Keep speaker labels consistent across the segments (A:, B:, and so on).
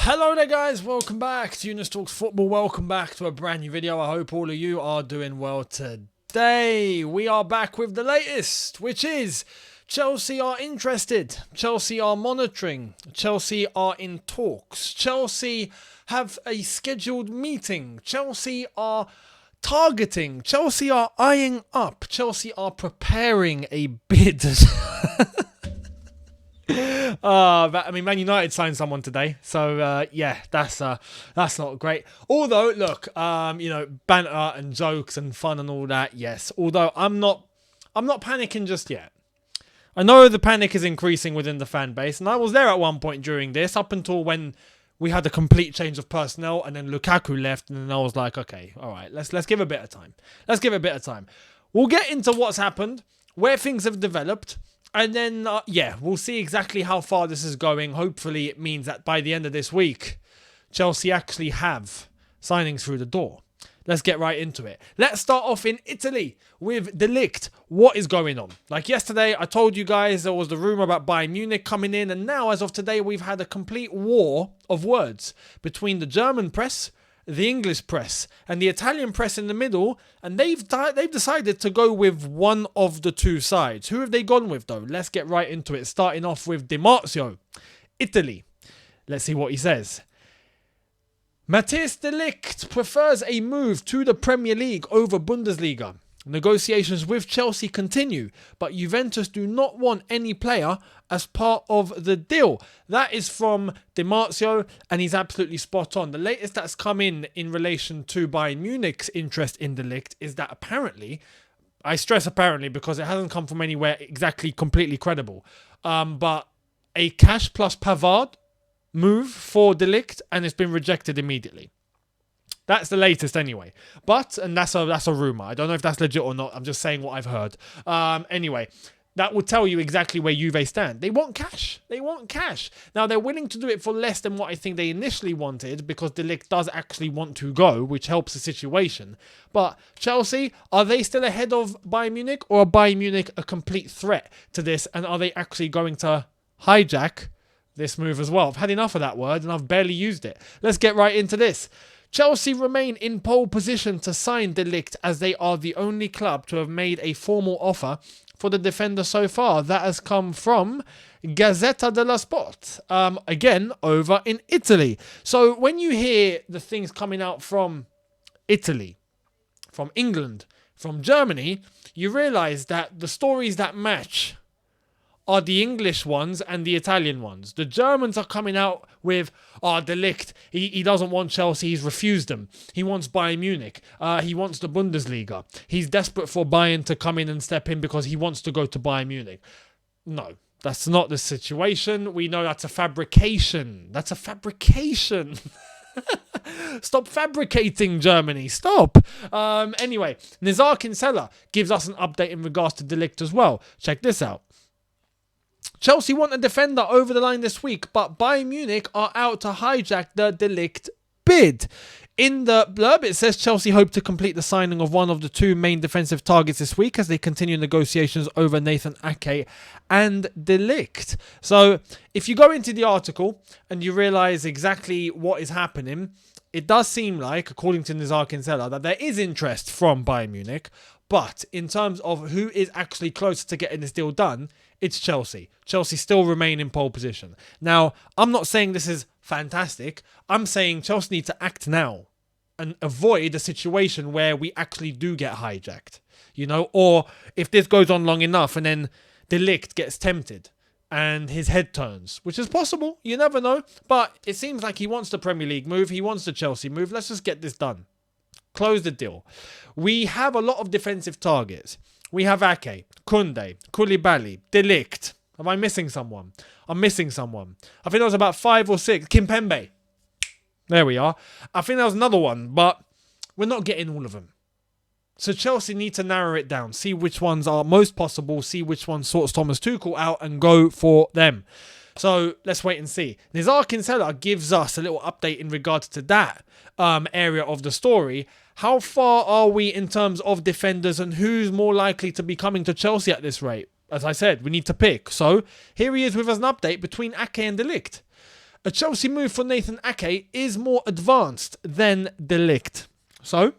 A: Hello there guys, welcome back to Younes Talks Football. Welcome back to a brand new video. I hope all of you are doing well today. We are back with the latest, which is Chelsea are interested, Chelsea are monitoring, Chelsea are in talks, Chelsea have a scheduled meeting, Chelsea are targeting, Chelsea are eyeing up, Chelsea are preparing a bid. Man United signed someone today, so yeah, that's not great. Although, look, banter and jokes and fun and all that, yes. Although I'm not panicking just yet. I know the panic is increasing within the fan base, and I was there at one point during this, up until when we had a complete change of personnel, and then Lukaku left, and then I was like, okay, all right, let's give a bit of time. Let's give it a bit of time. We'll get into what's happened, where things have developed. And then, we'll see exactly how far this is going. Hopefully, it means that by the end of this week, Chelsea actually have signings through the door. Let's get right into it. Let's start off in Italy with Ligt. What is going on? Like yesterday, I told you guys there was the rumour about Bayern Munich coming in. And now, as of today, we've had a complete war of words between the German press, the English press, and the Italian press in the middle, and they've decided to go with one of the two sides. Who have they gone with, though? Let's get right into it, starting off with Di Marzio, Italy. Let's see what he says. Matthijs de Ligt prefers a move to the Premier League over Bundesliga. Negotiations with Chelsea continue, but Juventus do not want any player as part of the deal. That is from Di Marzio, and he's absolutely spot on. The latest that's come in relation to Bayern Munich's interest in De Ligt is that apparently, I stress apparently because it hasn't come from anywhere exactly completely credible, but a cash plus Pavard move for De Ligt, and it's been rejected immediately. That's the latest anyway. And that's a rumour. I don't know if that's legit or not. I'm just saying what I've heard. Anyway, that will tell you exactly where Juve stand. They want cash. Now, they're willing to do it for less than what I think they initially wanted, because De Ligt does actually want to go, which helps the situation. But Chelsea, are they still ahead of Bayern Munich, or are Bayern Munich a complete threat to this? And are they actually going to hijack this move as well? I've had enough of that word, and I've barely used it. Let's get right into this. Chelsea remain in pole position to sign De Ligt, as they are the only club to have made a formal offer for the defender so far. That has come from Gazzetta dello Sport, again, over in Italy. So when you hear the things coming out from Italy, from England, from Germany, you realise that the stories that match are the English ones and the Italian ones. The Germans are coming out with, De Ligt, he doesn't want Chelsea, he's refused them. He wants Bayern Munich. He wants the Bundesliga. He's desperate for Bayern to come in and step in because he wants to go to Bayern Munich. No, that's not the situation. We know that's a fabrication. Stop fabricating, Germany. Stop. Anyway, Nizar Kinsella gives us an update in regards to De Ligt as well. Check this out. Chelsea want a defender over the line this week, but Bayern Munich are out to hijack the De Ligt bid. In the blurb, it says Chelsea hope to complete the signing of one of the two main defensive targets this week as they continue negotiations over Nathan Ake and De Ligt. So, if you go into the article and you realise exactly what is happening, it does seem like, according to Nizar Kinsella, that there is interest from Bayern Munich, but in terms of who is actually closer to getting this deal done, it's Chelsea. Chelsea still remain in pole position. Now, I'm not saying this is fantastic. I'm saying Chelsea need to act now and avoid a situation where we actually do get hijacked. Or if this goes on long enough and then De Ligt gets tempted and his head turns, which is possible. You never know. But it seems like he wants the Premier League move. He wants the Chelsea move. Let's just get this done. Close the deal. We have a lot of defensive targets. We have Ake, Koundé, Koulibaly, De Ligt. Am I missing someone? I'm missing someone. I think there was about 5 or 6. Kimpembe. There we are. I think there was another one, but we're not getting all of them. So Chelsea need to narrow it down, see which ones are most possible, see which one sorts Thomas Tuchel out, and go for them. So let's wait and see. Nizar Kinsella gives us a little update in regards to that area of the story. How far are we in terms of defenders and who's more likely to be coming to Chelsea at this rate? As I said, we need to pick. So here he is with us an update between Ake and De Ligt. A Chelsea move for Nathan Ake is more advanced than the Ligt. So,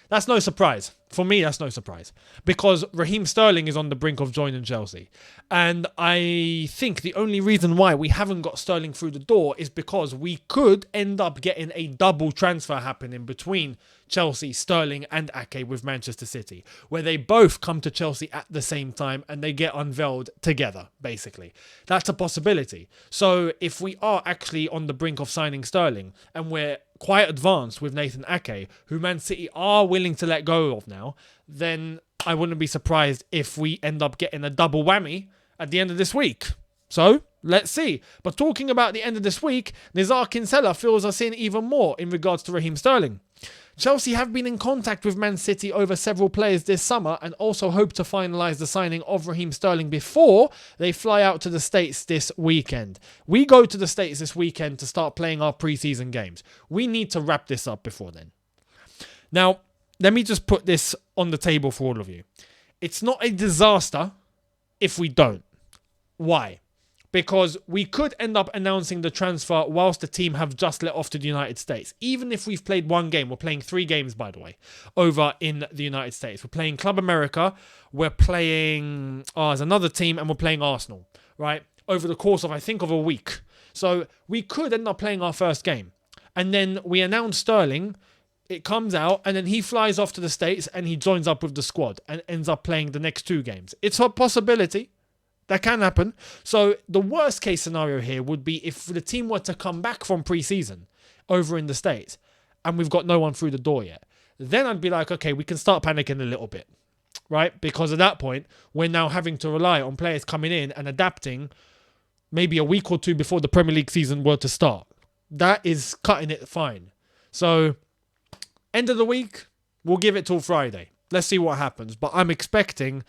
A: that's no surprise. For me, that's no surprise. Because Raheem Sterling is on the brink of joining Chelsea. And I think the only reason why we haven't got Sterling through the door is because we could end up getting a double transfer happening between Chelsea, Sterling and Ake with Manchester City, where they both come to Chelsea at the same time and they get unveiled together, basically. That's a possibility. So if we are actually on the brink of signing Sterling and we're quite advanced with Nathan Ake, who Man City are willing to let go of now, then I wouldn't be surprised if we end up getting a double whammy at the end of this week. So, let's see. But talking about the end of this week, Nizar Kinsella fills us in even more in regards to Raheem Sterling. Chelsea have been in contact with Man City over several players this summer and also hope to finalise the signing of Raheem Sterling before they fly out to the States this weekend. We go to the States this weekend to start playing our pre-season games. We need to wrap this up before then. Now, let me just put this on the table for all of you. It's not a disaster if we don't. Why? Because we could end up announcing the transfer whilst the team have just let off to the United States. Even if we've played one game, we're playing 3 games, by the way, over in the United States. We're playing Club America, we're playing as another team, and we're playing Arsenal, right? Over the course of, I think, of a week. So we could end up playing our first game. And then we announce Sterling, it comes out, and then he flies off to the States and he joins up with the squad and ends up playing the next 2 games. It's a possibility. That can happen. So the worst case scenario here would be if the team were to come back from pre-season over in the States and we've got no one through the door yet. Then I'd be like, okay, we can start panicking a little bit, right? Because at that point, we're now having to rely on players coming in and adapting maybe a week or 2 before the Premier League season were to start. That is cutting it fine. So end of the week, we'll give it till Friday. Let's see what happens. But I'm expecting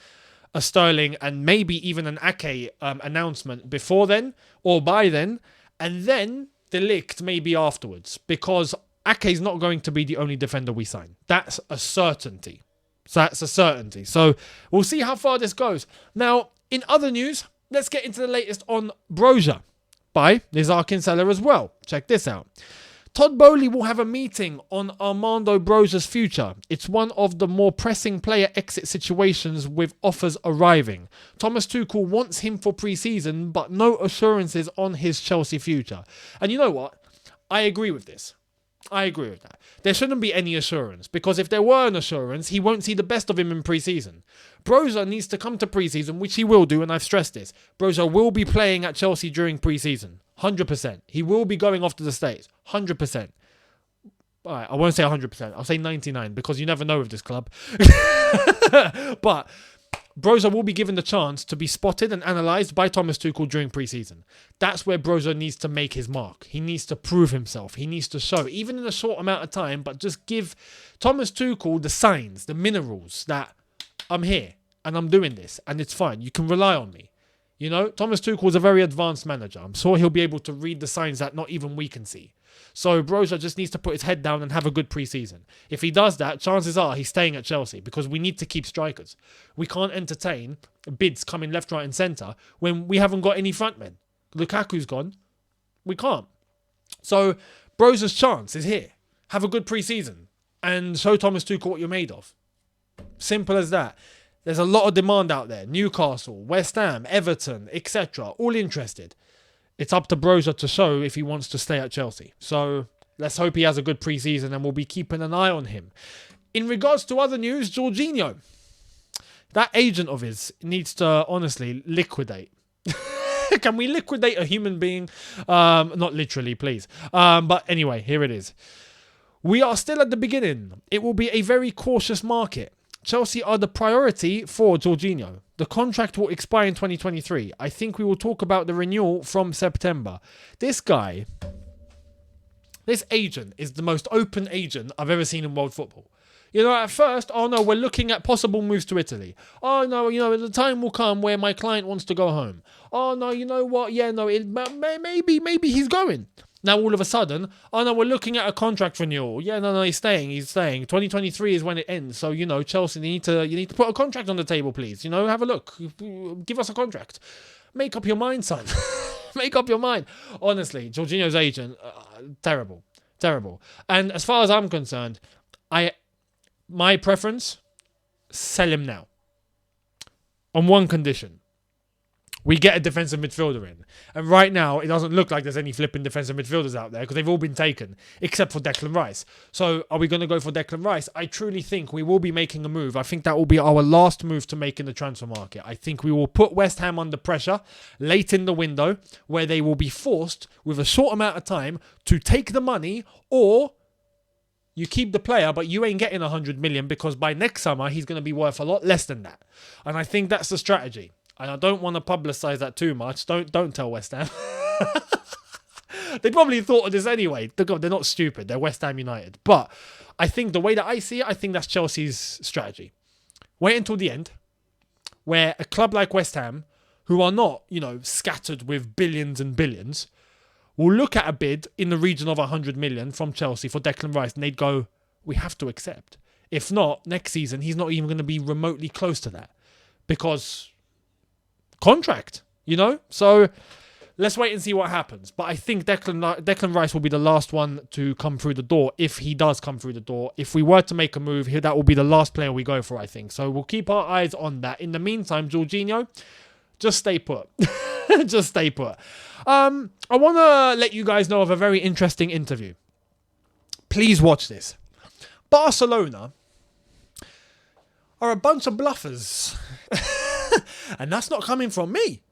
A: a Sterling and maybe even an Ake announcement before then or by then, and then the Ligt maybe afterwards, because Ake's not going to be the only defender we sign. That's a certainty. So we'll see how far this goes. Now, in other news, let's get into the latest on Broja by Nizar Kinsella as well. Check this out. Todd Boehly will have a meeting on Armando Broja's future. It's one of the more pressing player exit situations with offers arriving. Thomas Tuchel wants him for pre-season, but no assurances on his Chelsea future. And you know what? I agree with this. I agree with that. There shouldn't be any assurance, because if there were an assurance, he won't see the best of him in pre-season. Broja needs to come to pre-season, which he will do, and I've stressed this. Broja will be playing at Chelsea during pre-season. 100%. He will be going off to the States. 100%. All right, I won't say 100%. I'll say 99%, because you never know with this club. But Broja will be given the chance to be spotted and analysed by Thomas Tuchel during pre-season. That's where Broja needs to make his mark. He needs to prove himself. He needs to show, even in a short amount of time, but just give Thomas Tuchel the signs, the minerals that I'm here and I'm doing this and it's fine. You can rely on me. You know, Thomas Tuchel is a very advanced manager. I'm sure he'll be able to read the signs that not even we can see. So Broja just needs to put his head down and have a good pre-season. If he does that, chances are he's staying at Chelsea, because we need to keep strikers. We can't entertain bids coming left, right and centre when we haven't got any frontmen. Lukaku's gone. We can't. So Broja's chance is here. Have a good pre-season and show Thomas Tuchel what you're made of. Simple as that. There's a lot of demand out there. Newcastle, West Ham, Everton, etc. All interested. It's up to Broja to show if he wants to stay at Chelsea. So let's hope he has a good pre-season and we'll be keeping an eye on him. In regards to other news, Jorginho. That agent of his needs to honestly liquidate. Can we liquidate a human being? Not literally, please. But anyway, here it is. We are still at the beginning. It will be a very cautious market. Chelsea are the priority for Jorginho. The contract will expire in 2023. I think we will talk about the renewal from September. This guy, this agent is the most open agent I've ever seen in world football. You know, at first, oh no, we're looking at possible moves to Italy. Oh no, you know, the time will come where my client wants to go home. Oh no, you know what? Yeah, no, maybe he's going. Now all of a sudden, oh no, we're looking at a contract renewal. Yeah, no, he's staying. 2023 is when it ends. So, you know, Chelsea, you need to put a contract on the table, please. You know, have a look. Give us a contract. Make up your mind, son. Make up your mind. Honestly, Jorginho's agent, terrible. Terrible. And as far as I'm concerned, my preference, sell him now. On one condition. We get a defensive midfielder in. And right now, it doesn't look like there's any flipping defensive midfielders out there because they've all been taken, except for Declan Rice. So are we going to go for Declan Rice? I truly think we will be making a move. I think that will be our last move to make in the transfer market. I think we will put West Ham under pressure late in the window where they will be forced, with a short amount of time, to take the money, or you keep the player, but you ain't getting 100 million because by next summer, he's going to be worth a lot less than that. And I think that's the strategy. And I don't want to publicise that too much. Don't tell West Ham. They probably thought of this anyway. They're not stupid. They're West Ham United. But I think the way that I see it, I think that's Chelsea's strategy. Wait until the end, where a club like West Ham, who are not, scattered with billions and billions, will look at a bid in the region of 100 million from Chelsea for Declan Rice, and they'd go, we have to accept. If not, next season, he's not even going to be remotely close to that. Because contract, So let's wait and see what happens. But I think Declan Rice will be the last one to come through the door, if he does come through the door. If we were to make a move, that will be the last player we go for, I think. So we'll keep our eyes on that. In the meantime, Jorginho, just stay put. Just stay put. I want to let you guys know of a very interesting interview. Please watch this. Barcelona are a bunch of bluffers. And that's not coming from me.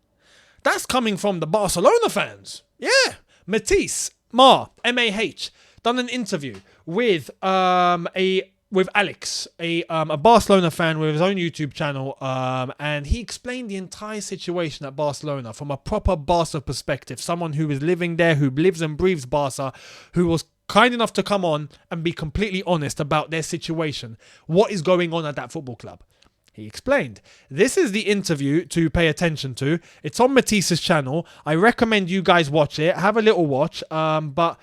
A: That's coming from the Barcelona fans. Yeah. Matisse, M-A-H, done an interview with Alex, a Barcelona fan with his own YouTube channel, and he explained the entire situation at Barcelona from a proper Barca perspective. Someone who is living there, who lives and breathes Barca, who was kind enough to come on and be completely honest about their situation. What is going on at that football club? He explained. This is the interview to pay attention to. It's on Matisse's channel. I recommend you guys watch it. Have a little watch. But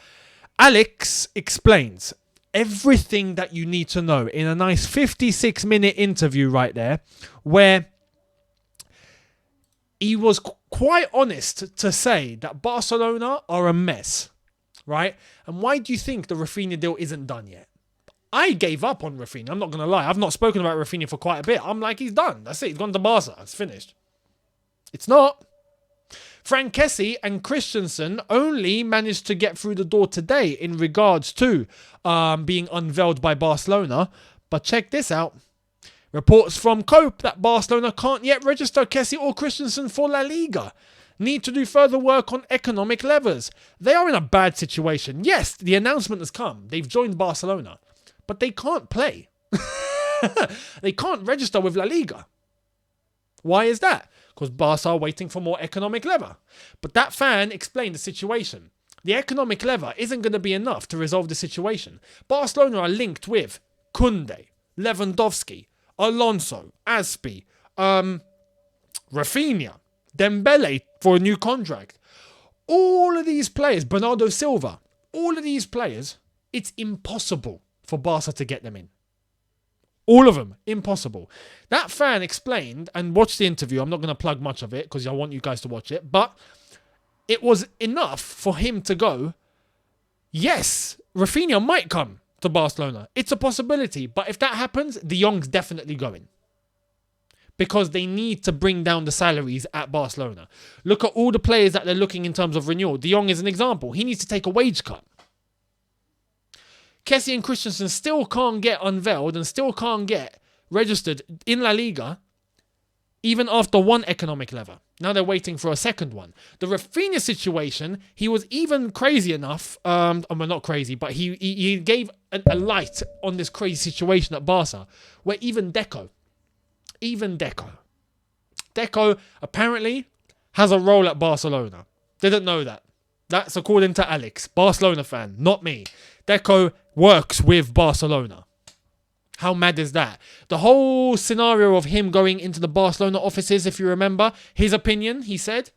A: Alex explains everything that you need to know in a nice 56-minute interview right there, where he was quite honest to say that Barcelona are a mess, right? And why do you think the Rafinha deal isn't done yet? I gave up on Rafinha. I'm not going to lie. I've not spoken about Rafinha for quite a bit. I'm like, he's done. That's it. He's gone to Barca. It's finished. It's not. Frank Kessie and Christensen only managed to get through the door today in regards to being unveiled by Barcelona. But check this out. Reports from Cope that Barcelona can't yet register Kessie or Christensen for La Liga. Need to do further work on economic levers. They are in a bad situation. Yes, the announcement has come. They've joined Barcelona. But they can't play. They can't register with La Liga. Why is that? Because Barca are waiting for more economic lever. But that fan explained the situation. The economic lever isn't going to be enough to resolve the situation. Barcelona are linked with Koundé, Lewandowski, Alonso, Aspi, Rafinha, Dembele for a new contract. All of these players, Bernardo Silva, all of these players, it's impossible for Barca to get them in. All of them. Impossible. That fan explained, and watch the interview. I'm not going to plug much of it because I want you guys to watch it. But it was enough for him to go, yes, Rafinha might come to Barcelona. It's a possibility. But if that happens, De Jong's definitely going. Because they need to bring down the salaries at Barcelona. Look at all the players that they're looking in terms of renewal. De Jong is an example. He needs to take a wage cut. Kessie and Christensen still can't get unveiled and still can't get registered in La Liga, even after one economic lever. Now they're waiting for a second one. The Rafinha situation, he was even crazy enough, not crazy, but he gave a light on this crazy situation at Barca, where even Deco apparently has a role at Barcelona. Didn't know that. That's according to Alex, Barcelona fan, not me. Deco works with Barcelona. How mad is that? The whole scenario of him going into the Barcelona offices, if you remember, his opinion, he said,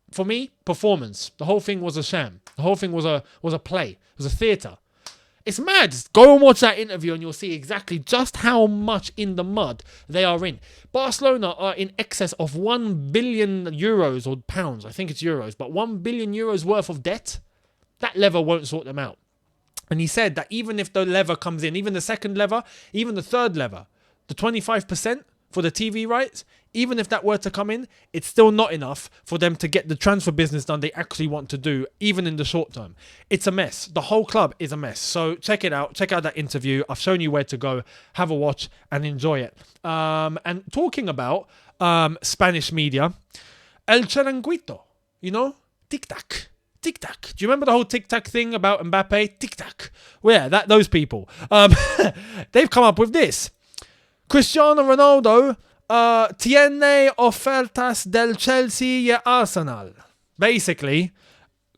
A: for me, performance. The whole thing was a sham. The whole thing was a play. It was a theatre. It's mad. Go and watch that interview and you'll see exactly just how much in the mud they are in. Barcelona are in excess of 1 billion euros or pounds. I think it's euros, but 1 billion euros worth of debt. That lever won't sort them out. And he said that even if the lever comes in, even the second lever, even the third lever, the 25% for the TV rights, even if that were to come in, it's still not enough for them to get the transfer business done they actually want to do, even in the short term. It's a mess. The whole club is a mess. So check it out. Check out that interview. I've shown you where to go. Have a watch and enjoy it. And talking about Spanish media, El Chiringuito, you know, tic-tac. Tic-tac. Do you remember the whole tic-tac thing about Mbappe? Tic-tac. Well, yeah, those people. They've come up with this. Cristiano Ronaldo tiene ofertas del Chelsea y Arsenal. Basically,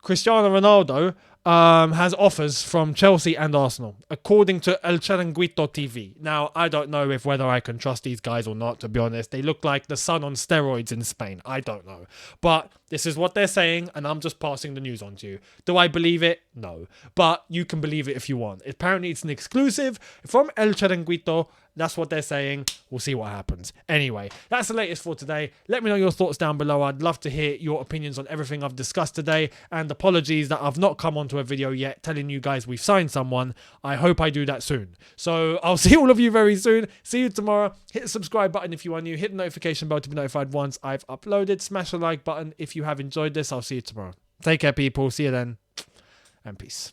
A: Cristiano Ronaldo has offers from Chelsea and Arsenal, according to El Chiringuito TV. Now, I don't know whether I can trust these guys or not, to be honest. They look like the sun on steroids in Spain. I don't know. But this is what they're saying, and I'm just passing the news on to you. Do I believe it? No. But you can believe it if you want. Apparently, it's an exclusive from El Chiringuito. That's what they're saying. We'll see what happens. Anyway, that's the latest for today. Let me know your thoughts down below. I'd love to hear your opinions on everything I've discussed today. And apologies that I've not come onto a video yet telling you guys we've signed someone. I hope I do that soon. So I'll see all of you very soon. See you tomorrow. Hit the subscribe button if you are new. Hit the notification bell to be notified once I've uploaded. Smash the like button if you have enjoyed this. I'll see you tomorrow. Take care, people. See you then. And peace.